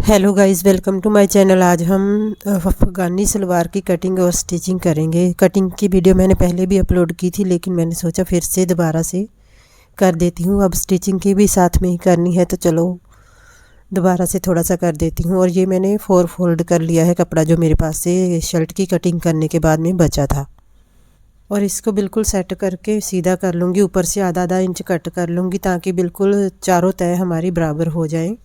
Hello guys, welcome to my channel. आज हम अफ़गानी सलवार की कटिंग और स्टिचिंग करेंगे। कटिंग की वीडियो मैंने पहले भी अपलोड की थी, लेकिन मैंने सोचा फिर से दोबारा से कर देती हूँ। अब स्टिचिंग की भी साथ में ही करनी है, तो चलो दोबारा से थोड़ा सा कर देती हूँ। और ये मैंने 4 फोल्ड कर लिया है कपड़ा, जो मेरे पास से शर्ट की कटिंग करने के बाद में बचा था। और इसको बिल्कुल सेट करके सीधा कर लूँगी। ऊपर से आधा आधा इंच कट कर लूँगी, ताकि बिल्कुल चारों तय हमारी बराबर हो जाए,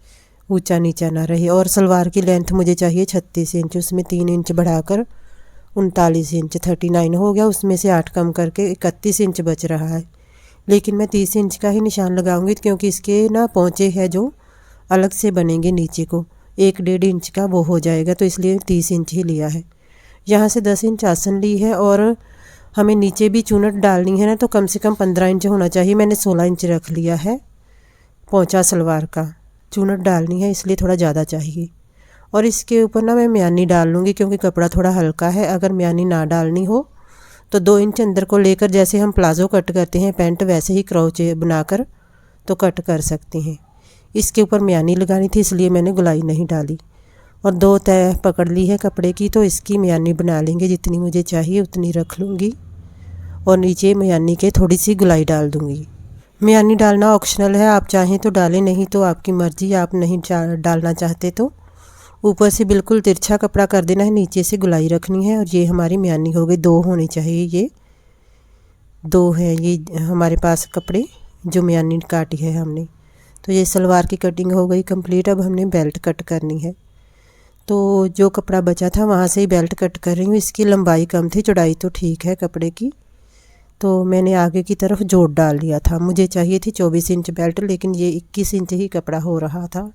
ऊंचा नीचा ना रहे। और सलवार की लेंथ मुझे चाहिए 36 इंच, उसमें 3 इंच बढ़ाकर 39 इंच 39 हो गया। उसमें से 8 कम करके 31 इंच बच रहा है। लेकिन मैं 30 इंच का ही निशान लगाऊंगी, क्योंकि इसके ना पहुँचे है जो अलग से बनेंगे नीचे को, 1-1.5 इंच का वो हो जाएगा, तो इसलिए 30 इंच ही लिया है। यहाँ से 10 इंच आसन ली है, और हमें नीचे भी चूनट डालनी है ना, तो कम से कम 15 इंच होना चाहिए। मैंने 16 इंच रख लिया है पहुँचा सलवार का। चूनट डालनी है इसलिए थोड़ा ज़्यादा चाहिए। और इसके ऊपर ना मैं म्यानी डाल लूँगी, क्योंकि कपड़ा थोड़ा हल्का है। अगर म्यानी ना डालनी हो तो 2 इंच अंदर को लेकर, जैसे हम प्लाज़ो कट करते हैं पैंट, वैसे ही क्रोच बनाकर तो कट कर सकते हैं। इसके ऊपर म्यानी लगानी थी, इसलिए मैंने गुलाई नहीं डाली। और 2 तय पकड़ ली है कपड़े की, तो इसकी म्यानी बना लेंगे। जितनी मुझे चाहिए उतनी रख लूँगी, और नीचे म्यानी के थोड़ी सी गुलाई डाल दूँगी। म्यानी डालना ऑप्शनल है, आप चाहें तो डालें, नहीं तो आपकी मर्ज़ी। आप नहीं डालना चाहते तो ऊपर से बिल्कुल तिरछा कपड़ा कर देना है, नीचे से गुलाई रखनी है। और ये हमारी म्यानी हो गई। 2 होनी चाहिए, ये 2 हैं ये हमारे पास कपड़े जो म्यानी काटी है हमने। तो ये सलवार की कटिंग हो गई कंप्लीट। अब हमने बेल्ट कट करनी है, तो जो कपड़ा बचा था वहाँ से ही बेल्ट कट कर रही हूँ। इसकी लंबाई कम थी, चौड़ाई तो ठीक है कपड़े की, तो मैंने आगे की तरफ जोड़ डाल दिया था। मुझे चाहिए थी 24 इंच बेल्ट, लेकिन ये 21 इंच ही कपड़ा हो रहा था,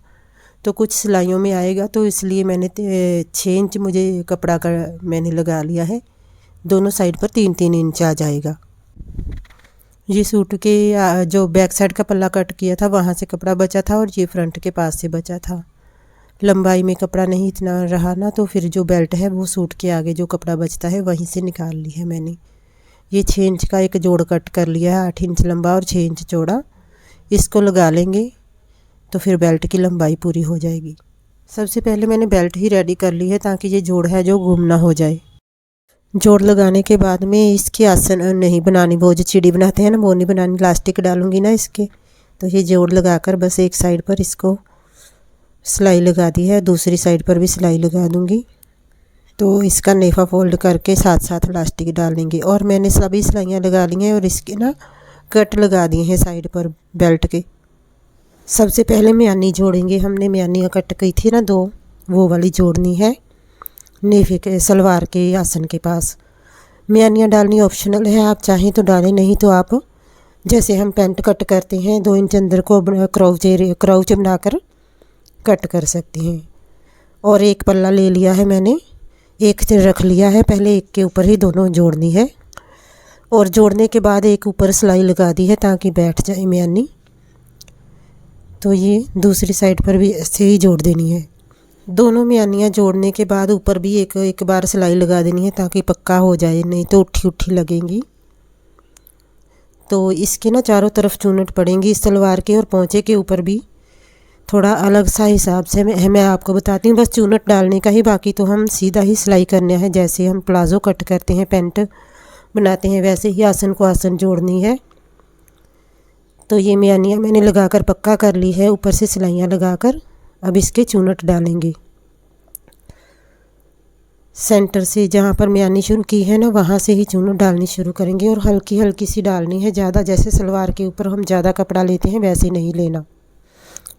तो कुछ सिलाइयों में आएगा, तो इसलिए मैंने 6 इंच मुझे कपड़ा का मैंने लगा लिया है। दोनों साइड पर 3-3 इंच आ जाएगा। ये सूट के जो बैक साइड का पल्ला कट किया था वहाँ से कपड़ा बचा था, और ये फ्रंट के पास से बचा था। लंबाई में कपड़ा नहीं इतना रहा ना, तो फिर जो बेल्ट है वो सूट के आगे जो कपड़ा बचता है वहीं से निकाल ली है मैंने। ये 6 इंच का एक जोड़ कट कर लिया है, 8 इंच लंबा और 6 इंच चौड़ा। इसको लगा लेंगे तो फिर बेल्ट की लंबाई पूरी हो जाएगी। सबसे पहले मैंने बेल्ट ही रेडी कर ली है, ताकि ये जोड़ है जो गुम ना हो जाए। जोड़ लगाने के बाद में इसकी आसन नहीं बनानी, वो जो चिड़ी बनाते हैं ना, वो नहीं बनानी। इलास्टिक डालूंगी ना इसके, तो ये जोड़ लगाकर बस एक साइड पर इसको सिलाई लगा दी है, दूसरी साइड पर भी सिलाई लगा दूंगी। तो इसका नेफा फोल्ड करके साथ साथ इलास्टिक डाल लेंगे। और मैंने सभी सिलाइयाँ लगा ली हैं, और इसके ना कट लगा दिए हैं साइड पर बेल्ट के। सबसे पहले म्यानी जोड़ेंगे। हमने म्यानी कट की थी ना 2, वो वाली जोड़नी है नेफे के सलवार के आसन के पास। म्यानियाँ डालनी ऑप्शनल है, आप चाहें तो डालें, नहीं तो आप जैसे हम पैंट कट करते हैं 2 इंच अंदर को क्राउच बनाकर कट कर सकते हैं। और एक पल्ला ले लिया है मैंने, एक रख लिया है। पहले एक के ऊपर ही दोनों जोड़नी है, और जोड़ने के बाद एक ऊपर सिलाई लगा दी है ताकि बैठ जाए म्यानी। तो ये दूसरी साइड पर भी ऐसे ही जोड़ देनी है। दोनों म्यानियाँ जोड़ने के बाद ऊपर भी एक बार सिलाई लगा देनी है, ताकि पक्का हो जाए, नहीं तो उठी उठी लगेंगी। तो इसके ना चारों तरफ चूनट पड़ेंगी इस सलवार के, और पोंचे के ऊपर भी थोड़ा अलग सा हिसाब से मैं आपको बताती हूँ। बस चूनट डालने का ही, बाकी तो हम सीधा ही सिलाई करना है। जैसे हम प्लाज़ो कट करते हैं, पैंट बनाते हैं, वैसे ही आसन को आसन जोड़नी है। तो ये म्यानियाँ मैंने लगाकर पक्का कर ली है, ऊपर से सिलाइयाँ लगाकर। अब इसके चूनट डालेंगे। सेंटर से जहाँ पर म्यानी शुरू की है ना, वहाँ से ही चूनट डालनी शुरू करेंगे। और हल्की हल्की सी डालनी है, ज़्यादा जैसे सलवार के ऊपर हम ज़्यादा कपड़ा लेते हैं वैसे नहीं लेना।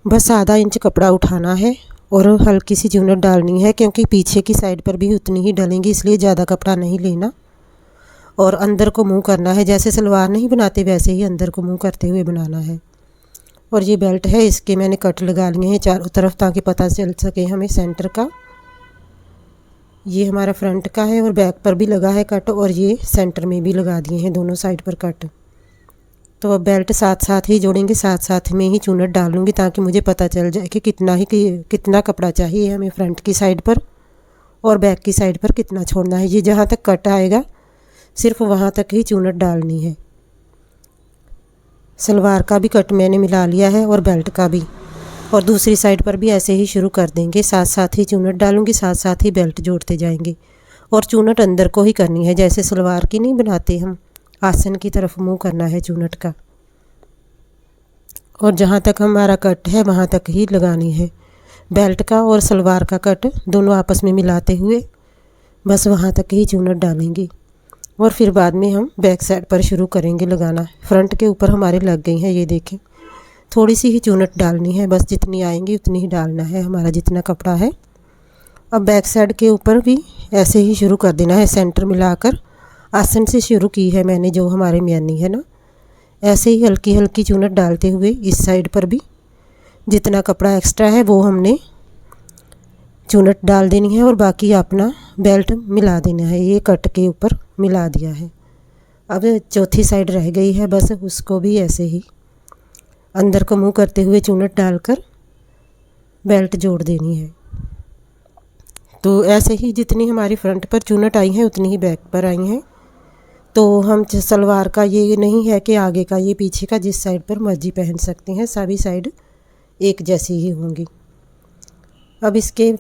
बस आधा इंच कपड़ा उठाना है और हल्की सी चूनट डालनी है, क्योंकि पीछे की साइड पर भी उतनी ही डलेंगी, इसलिए ज़्यादा कपड़ा नहीं लेना। और अंदर को मुँह करना है, जैसे सलवार नहीं बनाते वैसे ही अंदर को मुँह करते हुए बनाना है। और ये बेल्ट है, इसके मैंने कट लगा लिए हैं चारों तरफ, ताकि पता चल सके हमें सेंटर का। ये हमारा फ्रंट का है, और बैक पर भी लगा है कट, और ये सेंटर में भी लगा दिए हैं दोनों साइड पर कट। तो अब बेल्ट साथ साथ ही जोड़ेंगे, साथ साथ में ही चूनट डालूंगी, ताकि मुझे पता चल जाए कि कितना कपड़ा चाहिए हमें फ्रंट की साइड पर, और बैक की साइड पर कितना छोड़ना है। ये जहाँ तक कट आएगा सिर्फ वहाँ तक ही चूनट डालनी है। सलवार का भी कट मैंने मिला लिया है, और बेल्ट का भी। और दूसरी साइड पर भी ऐसे ही शुरू कर देंगे। साथ साथ ही चूनट डालूंगी, साथ साथ ही बेल्ट जोड़ते जाएंगे। और चूनट अंदर को ही करनी है, जैसे सलवार की नहीं बनाते हम, आसन की तरफ मुंह करना है चूनट का। और जहाँ तक हमारा कट है वहाँ तक ही लगानी है। बेल्ट का और सलवार का कट दोनों आपस में मिलाते हुए बस वहाँ तक ही चूनट डालेंगे। और फिर बाद में हम बैक साइड पर शुरू करेंगे लगाना। फ्रंट के ऊपर हमारे लग गई हैं, ये देखें। थोड़ी सी ही चूनट डालनी है, बस जितनी आएंगी उतनी ही डालना है, हमारा जितना कपड़ा है। अब बैक साइड के ऊपर भी ऐसे ही शुरू कर देना है, सेंटर मिलाकर। आसन से शुरू की है मैंने, जो हमारे म्यानी है ना, ऐसे ही हल्की हल्की चूनट डालते हुए इस साइड पर भी जितना कपड़ा एक्स्ट्रा है वो हमने चूनट डाल देनी है और बाकी अपना बेल्ट मिला देना है। ये कट के ऊपर मिला दिया है। अब चौथी साइड रह गई है, बस उसको भी ऐसे ही अंदर को मुंह करते हुए चूनट डालकर बेल्ट जोड़ देनी है। तो ऐसे ही जितनी हमारी फ्रंट पर चूनट आई है उतनी ही बैक पर आई हैं। तो हम सलवार का ये नहीं है कि आगे का ये पीछे का, जिस साइड पर मर्जी पहन सकते हैं, सभी साइड एक जैसी ही होंगी। अब इसके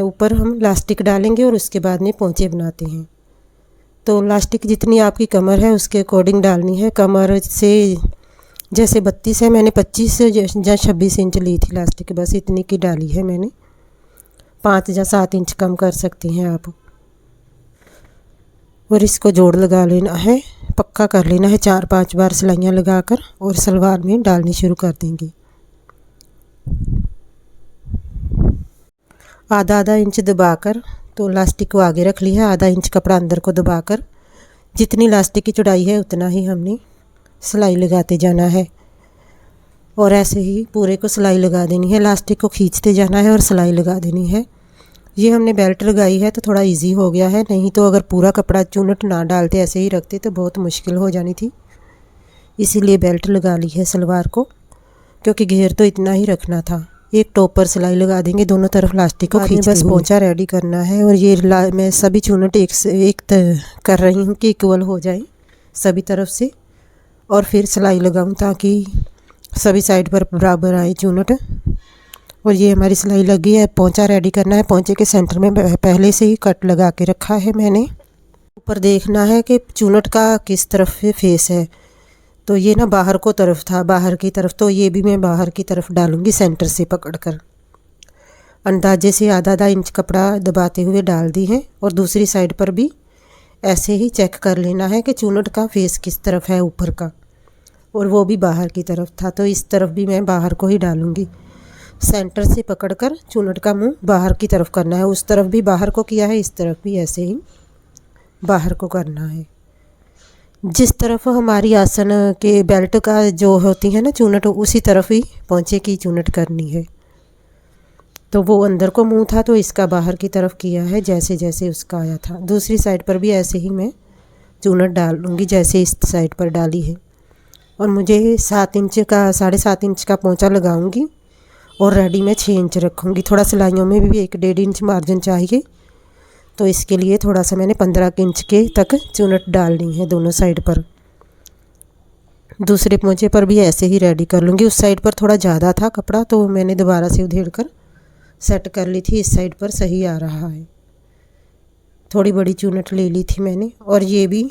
ऊपर हम लास्टिक डालेंगे और उसके बाद में पोंचे बनाते हैं। तो लास्टिक जितनी आपकी कमर है उसके अकॉर्डिंग डालनी है। कमर से जैसे 32 है, मैंने 25 या 26 इंच ली थी लास्टिक, बस इतनी की डाली है मैंने। 5 या 7 इंच कम कर सकते हैं आप। और इसको जोड़ लगा लेना है, पक्का कर लेना है 4-5 बार सिलाइयाँ लगाकर, और सलवार में डालनी शुरू कर देंगे। आधा इंच दबाकर तो लास्टिक को आगे रख लिया है, आधा इंच कपड़ा अंदर को दबाकर जितनी लास्टिक की चौड़ाई है उतना ही हमने सिलाई लगाते जाना है। और ऐसे ही पूरे को सिलाई लगा देनी है, लास्टिक को खींचते जाना है और सिलाई लगा देनी है। ये हमने बेल्ट लगाई है तो थोड़ा इजी हो गया है, नहीं तो अगर पूरा कपड़ा चूनट ना डालते ऐसे ही रखते तो बहुत मुश्किल हो जानी थी। इसीलिए बेल्ट लगा ली है सलवार को, क्योंकि घेर तो इतना ही रखना था। एक टॉप पर सिलाई लगा देंगे, दोनों तरफ लास्टिक को खींच बस पोंचा रेडी करना है। और ये मैं सभी चूनट एक कर रही हूँ कि इक्वल हो जाए सभी तरफ से, और फिर सिलाई लगाऊँ ताकि सभी साइड पर बराबर आए चूनट। और ये हमारी सिलाई लगी है, पोंचा रेडी करना है। पोंचे के सेंटर में पहले से ही कट लगा के रखा है मैंने। ऊपर देखना है कि चूनट का किस तरफ फेस है। तो ये ना बाहर को तरफ था, बाहर की तरफ, तो ये भी मैं बाहर की तरफ डालूंगी सेंटर से पकड़कर। अंदाजे से आधा इंच कपड़ा दबाते हुए डाल दी है। और दूसरी साइड पर भी ऐसे ही चेक कर लेना है कि चूनट का फेस किस तरफ है ऊपर का, और वो भी बाहर की तरफ था, तो इस तरफ भी मैं बाहर को ही डालूंगी। सेंटर से पकड़कर चूनट का मुंह बाहर की तरफ करना है। उस तरफ भी बाहर को किया है, इस तरफ भी ऐसे ही बाहर को करना है। जिस तरफ हमारी आसन के बेल्ट का जो होती है ना चूनट, उसी तरफ ही पोंचे की चूनट करनी है। तो वो अंदर को मुंह था तो इसका बाहर की तरफ किया है, जैसे जैसे उसका आया था। दूसरी साइड पर भी ऐसे ही मैं चूनट डाल लूँगी जैसे इस साइड पर डाली है। और मुझे 7 इंच का 7.5 इंच का पोंचा लगाऊंगी और रेडी में 6 इंच रखूँगी। थोड़ा सिलाइयों में भी 1-1.5 इंच मार्जिन चाहिए, तो इसके लिए थोड़ा सा मैंने 15 इंच के तक चूनट डालनी है दोनों साइड पर। दूसरे पोंचे पर भी ऐसे ही रेडी कर लूँगी। उस साइड पर थोड़ा ज़्यादा था कपड़ा तो मैंने दोबारा से उधेड़ कर सेट कर ली थी। इस साइड पर सही आ रहा है। थोड़ी बड़ी चूनट ले ली थी मैंने। और ये भी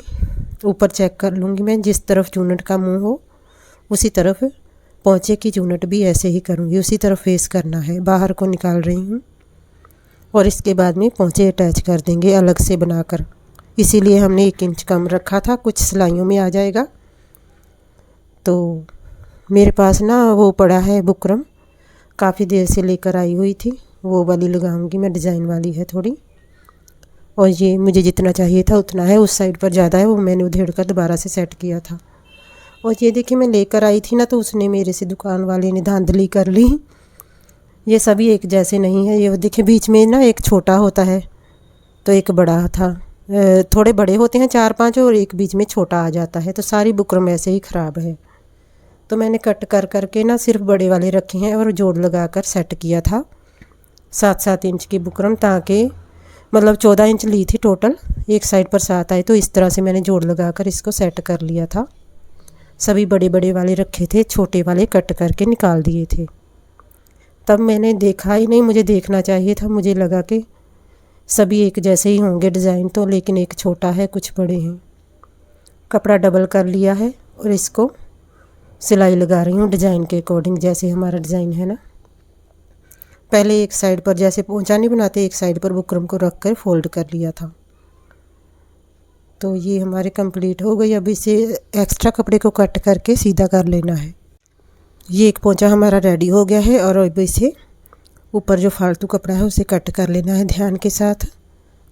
ऊपर चेक कर लूँगी मैं, जिस तरफ चूनट का मुंह हो उसी तरफ पोंचे की चूनट भी ऐसे ही करूँगी, उसी तरफ फेस करना है। बाहर को निकाल रही हूँ और इसके बाद में पोंचे अटैच कर देंगे अलग से बनाकर। इसीलिए हमने 1 इंच कम रखा था, कुछ सिलाइयों में आ जाएगा। तो मेरे पास ना वो पड़ा है बुकरम, काफ़ी देर से लेकर आई हुई थी, वो वाली लगाऊंगी मैं, डिज़ाइन वाली है थोड़ी। और ये मुझे जितना चाहिए था उतना है, उस साइड पर ज़्यादा है, वो मैंने उधेड़ कर दोबारा से सेट किया था। और ये देखिए मैं लेकर आई थी ना, तो उसने मेरे से, दुकान वाले ने धांधली कर ली। ये सभी एक जैसे नहीं है। ये देखिए बीच में ना एक छोटा होता है तो एक बड़ा था, थोड़े बड़े होते हैं 4-5 और एक बीच में छोटा आ जाता है। तो सारी बुकरम ऐसे ही ख़राब है। तो मैंने कट कर करके ना सिर्फ बड़े वाले रखे हैं और जोड़ लगा कर सेट किया था 7-7 इंच की बुकरम, ताकि मतलब 14 इंच ली थी टोटल, एक साइड पर 7 आए। तो इस तरह से मैंने जोड़ लगा कर इसको सेट कर लिया था। सभी बड़े बड़े वाले रखे थे, छोटे वाले कट करके निकाल दिए थे। तब मैंने देखा ही नहीं, मुझे देखना चाहिए था। मुझे लगा कि सभी एक जैसे ही होंगे डिज़ाइन तो, लेकिन एक छोटा है कुछ बड़े हैं। कपड़ा डबल कर लिया है और इसको सिलाई लगा रही हूँ डिज़ाइन के अकॉर्डिंग, जैसे हमारा डिज़ाइन है ना। पहले एक साइड पर जैसे पोंचा नहीं बनाते, एक साइड पर बुकरम को रख कर फोल्ड कर लिया था। तो ये हमारे कंप्लीट हो गई। अब इसे एक्स्ट्रा कपड़े को कट करके सीधा कर लेना है। ये एक पोंचा हमारा रेडी हो गया है और अब इसे ऊपर जो फालतू कपड़ा है उसे कट कर लेना है ध्यान के साथ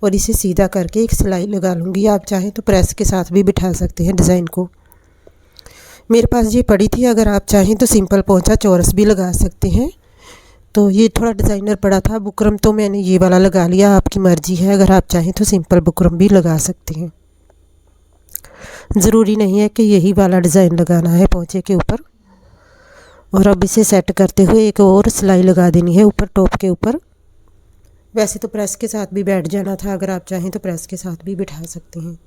और इसे सीधा करके एक सिलाई लगा लूँगी। आप चाहें तो प्रेस के साथ भी बिठा सकते हैं डिज़ाइन को। मेरे पास ये पड़ी थी, अगर आप चाहें तो सिंपल पोंचा चौरस भी लगा सकते हैं। तो ये थोड़ा डिज़ाइनर पड़ा था बुकरम, तो मैंने ये वाला लगा लिया। आपकी मर्ज़ी है, अगर आप चाहें तो सिंपल बुकरम भी लगा सकते हैं। ज़रूरी नहीं है कि यही वाला डिज़ाइन लगाना है पोंचे के ऊपर। और अब इसे सेट करते हुए एक और सिलाई लगा देनी है ऊपर टॉप के ऊपर। वैसे तो प्रेस के साथ भी बैठ जाना था, अगर आप चाहें तो प्रेस के साथ भी बिठा सकते हैं।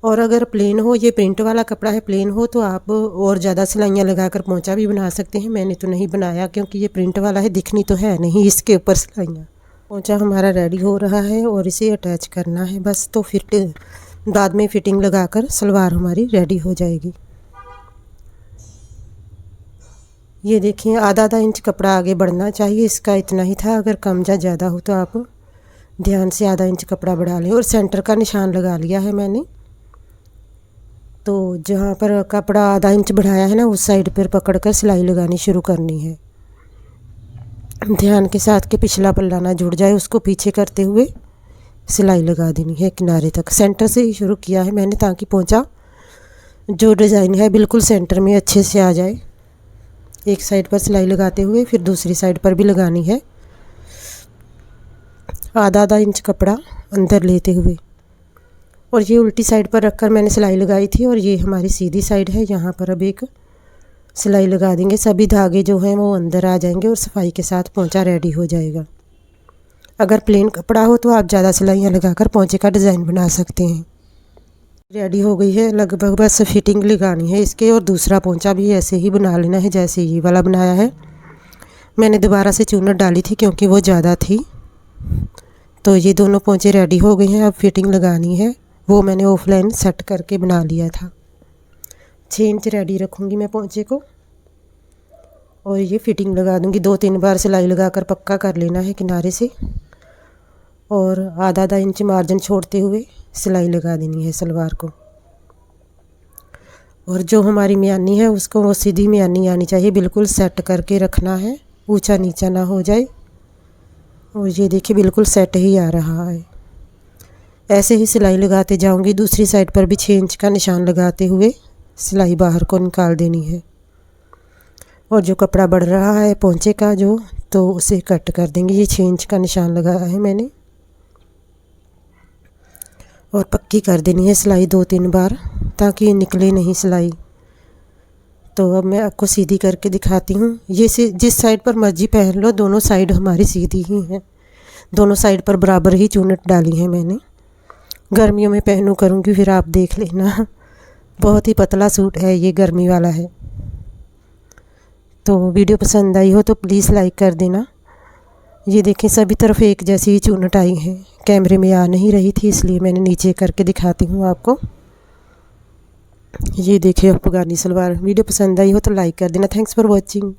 और अगर प्लेन हो, ये प्रिंट वाला कपड़ा है, प्लेन हो तो आप और ज़्यादा सिलाइयाँ लगाकर पोंचा भी बना सकते हैं। मैंने तो नहीं बनाया क्योंकि ये प्रिंट वाला है, दिखनी तो है नहीं इसके ऊपर सिलाइयाँ। पोंचा हमारा रेडी हो रहा है और इसे अटैच करना है बस, तो फिर बाद में फिटिंग लगाकर सलवार हमारी रेडी हो जाएगी। ये देखिए आधा इंच कपड़ा आगे बढ़ना चाहिए, इसका इतना ही था। अगर कम या ज़्यादा हो तो आप ध्यान से आधा इंच कपड़ा बढ़ा लें। और सेंटर का निशान लगा लिया है मैंने। तो जहाँ पर कपड़ा आधा इंच बढ़ाया है ना, उस साइड पर पकड़कर सिलाई लगानी शुरू करनी है ध्यान के साथ कि पिछला पल्ला ना जुड़ जाए। उसको पीछे करते हुए सिलाई लगा देनी है किनारे तक। सेंटर से ही शुरू किया है मैंने ताकि पोंचा जो डिज़ाइन है बिल्कुल सेंटर में अच्छे से आ जाए। एक साइड पर सिलाई लगाते हुए फिर दूसरी साइड पर भी लगानी है। आधा इंच कपड़ा अंदर लेते हुए और ये उल्टी साइड पर रखकर मैंने सिलाई लगाई थी और ये हमारी सीधी साइड है। यहाँ पर अब एक सिलाई लगा देंगे, सभी धागे जो हैं वो अंदर आ जाएंगे और सफाई के साथ पोंचा रेडी हो जाएगा। अगर प्लेन कपड़ा हो तो आप ज़्यादा सिलाइयाँ लगाकर पोंचे का डिज़ाइन बना सकते हैं। रेडी हो गई है, लगभग बस फिटिंग लगानी है इसके। और दूसरा पोंचा भी ऐसे ही बना लेना है जैसे ये वाला बनाया है। मैंने दोबारा से चूनट डाली थी क्योंकि वो ज़्यादा थी। तो ये दोनों पोंचे रेडी हो गए हैं, अब फिटिंग लगानी है। वो मैंने ऑफलाइन सेट करके बना लिया था। 6 इंच रेडी रखूँगी मैं पोंचे को और ये फिटिंग लगा दूँगी। 2-3 बार सिलाई लगाकर पक्का कर लेना है किनारे से और आधा इंच मार्जिन छोड़ते हुए सिलाई लगा देनी है सलवार को। और जो हमारी म्यानी है उसको वो सीधी म्यानी आनी चाहिए, बिल्कुल सेट करके रखना है, ऊंचा नीचा ना हो जाए। और ये देखिए बिल्कुल सेट ही आ रहा है। ऐसे ही सिलाई लगाते जाऊंगी। दूसरी साइड पर भी 6 इंच का निशान लगाते हुए सिलाई बाहर को निकाल देनी है। और जो कपड़ा बढ़ रहा है पोंचे का जो, तो उसे कट कर देंगे। ये 6 इंच का निशान लगाया है मैंने और पक्की कर देनी है सिलाई 2-3 बार ताकि निकले नहीं सिलाई। तो अब मैं आपको सीधी करके दिखाती हूँ। ये जिस साइड पर मर्जी पहन लो, दोनों साइड हमारी सीधी ही हैं। दोनों साइड पर बराबर ही चूनट डाली है मैंने। गर्मियों में पहनूँ करूँगी फिर आप देख लेना। बहुत ही पतला सूट है ये, गर्मी वाला है। तो वीडियो पसंद आई हो तो प्लीज़ लाइक कर देना। ये देखें सभी तरफ एक जैसी ही चूनट आई है। कैमरे में आ नहीं रही थी इसलिए मैंने नीचे करके दिखाती हूँ आपको। ये देखिए अफगानी सलवार। वीडियो पसंद आई हो तो लाइक कर देना। Thanks for watching.